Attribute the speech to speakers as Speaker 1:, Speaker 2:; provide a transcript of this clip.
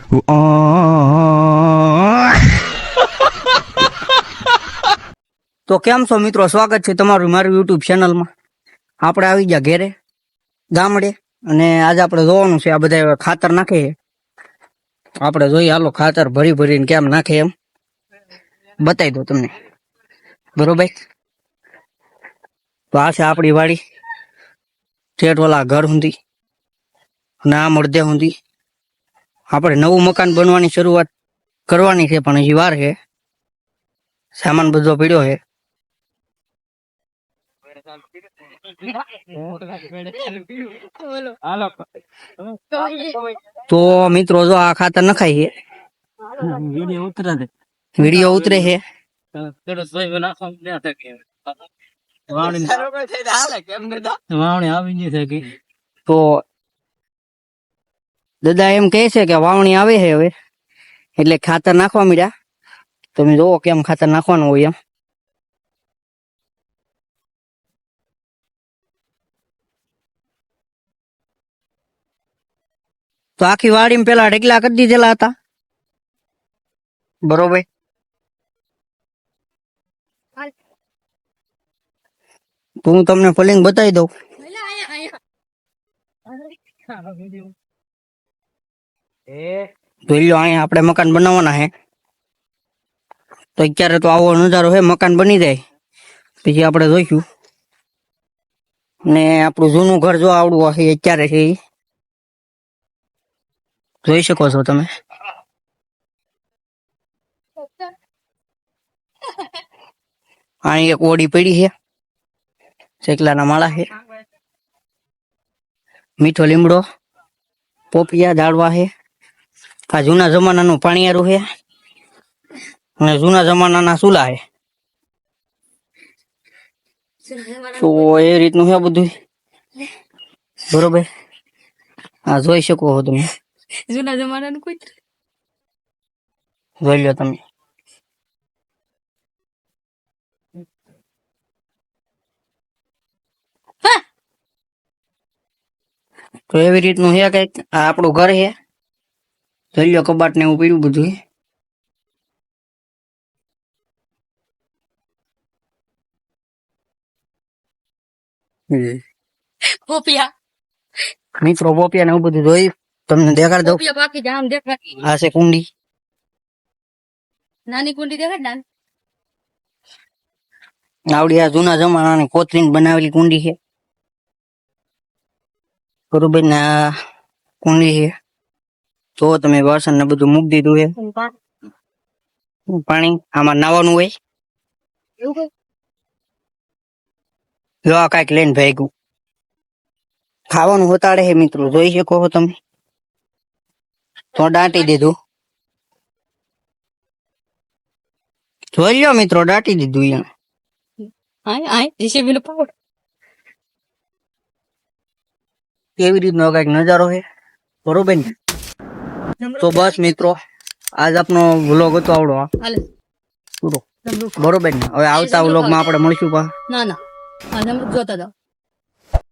Speaker 1: તો કેમ છો મિત્રો, સ્વાગત છે તમારું મારી યુટ્યુબ ચેનલમાં. આપણે આવી ગયા ઘેરે ગામડે, અને આજે આપણે જોવાનું છે આ બધા ખાતર નાખે. આપણે જોઈએ, હાલો ખાતર ભરી ભરીને કેમ નાખે એમ બતાવી દો તમને, બરોબર? તો આ છે આપણી વાડી, ઠેઠ ઓલા ઘર સુધી અને આ મળદે સુધી. આપણે નવું મકાન બનવાની શરૂઆત કરવાની છે, પણ હજી વાર છે. સામાન બધો પડ્યો છે. તો મિત્રો જો આ ખાતર નખાય છે, વિડીયો ઉતરે છે. તો દાદા એમ કહે છે કે વાવણી આવે છે હવે, એટલે ખાતર નાખવા મળ્યા. તમે જોવો કેમ ખાતર નાખવાનું હોય એમ. તો આખી વાડીમાં પેલા ઢેકલા કરી દીધેલા હતા, બરોબર? તો હું તમને ફલિંગ બતાવી દઉં. જોઈ લો, અહીંયા આપણે મકાન બનાવવાના છે. તો અત્યારે તો આવો નજારો છે, મકાન બની જાય પછી આપણે જોઈશું. ને આપણું જૂનું ઘર જો આવડું હશે અત્યારે છે, જોઈ શકો છો તમે. અહીં એક ઓડી પડી છે, શેકલાના માળા છે, મીઠો લીમડો, પોપિયા ઝાડવા છે. આ જૂના જમાનાનું પાણીયારું છે, અને જૂના જમાનાના ચૂલા છે. તો એ રીતનું છે બધું, બરોબર? આ જોઈ શકો છો તમે,
Speaker 2: જૂના જમાનાનું કોઈ
Speaker 1: જોઈ લો તમે. તો એવી રીતનું છે કઈક. આ આપણું ઘર છે, જોઈ લો, કબાટ ને એવું પીડ્યું બધું.
Speaker 2: પોપિયા
Speaker 1: મિત્રો પોપિયા ને એવું બધું જોઈ તમને દેખાડ દઉં.
Speaker 2: પોપિયા બાકી જામ દેખાય.
Speaker 1: આ છે કુંડી,
Speaker 2: નાની કુંડી દેખાય નાની.
Speaker 1: આવડી આ જૂના જમાનાની કોતરીને બનાવેલી કુંડી છે, બરોબર? ને આ કુંડી છે. તો તમે વાસણ ને બધું મૂકી દીધું છે. પાણી આમાં નાવાનું હોય. જો આ કઈક લઈને ભાગ્યું. ખાવાનું હોતાડે છે મિત્રો, જોઈ શકો છો તમે. તો દાટી દીધું, જોઈ લો મિત્રો, દાટી દીધું. કેવી રીતનો કઈક નજારો છે, બરોબર ને? તો બસ મિત્રો, આજ આપનો વ્લોગ હતો આવડો પૂરો, બરોબર ને? હવે આવતા વ્લોગમાં આપણે મળીશું.
Speaker 2: ના ના, જોતા જાઓ.